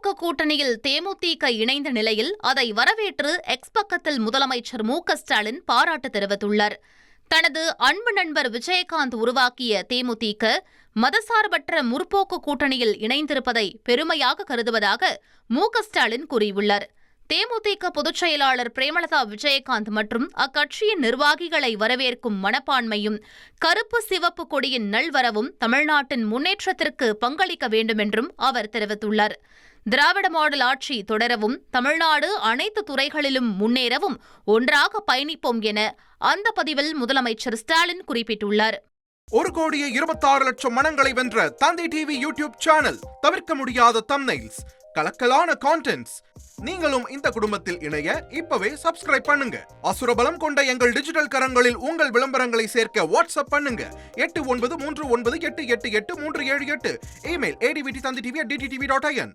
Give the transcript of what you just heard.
முற்போக்கு கூட்டணியில் தேமுதிக இணைந்த நிலையில் அதை வரவேற்று எக்ஸ் பக்கத்தில் முதலமைச்சர் மு.க.ஸ்டாலின் பாராட்டு தெரிவித்துள்ளார். தனது அன்பு நண்பர் விஜயகாந்த் உருவாக்கிய தேமுதிக மதசார்பற்ற முற்போக்கு கூட்டணியில் இணைந்திருப்பதை பெருமையாக கருதுவதாக மு.க.ஸ்டாலின் கூறியுள்ளார். தேமுதிக பொதுச் செயலாளர் பிரேமலதா விஜயகாந்த் மற்றும் அக்கட்சியின் நிர்வாகிகளை வரவேற்கும் மனப்பான்மையும் கருப்பு சிவப்பு கொடியின் நல்வரவும் தமிழ்நாட்டின் முன்னேற்றத்திற்கு பங்களிக்க வேண்டும் என்றும் அவர் தெரிவித்துள்ளார். திராவிட மாடல் ஆட்சி தொடரவும் தமிழ்நாடு அனைத்து துறைகளிலும் முன்னேறவும் ஒன்றாக பயணிப்போம் என அந்த பதிவில் முதலமைச்சர் ஸ்டாலின் குறிப்பிட்டுள்ளார். 1,26,00,000 மனங்களை வென்ற தந்தி டிவி யூடியூப் சேனல். தவிர்க்க முடியாத தம்ப்நெயில்ஸ், கலக்கலான கான்டென்ட்ஸ். நீங்களும் இந்த குடும்பத்தில் இணைய இப்பவே சப்ஸ்கிரைப் பண்ணுங்க. அசுரபலம் கொண்ட எங்கள் டிஜிட்டல் கரங்களில் உங்கள் விளம்பரங்களை சேர்க்க வாட்ஸ்அப் பண்ணுங்க. 8939888838. Email advttv@dttv.in.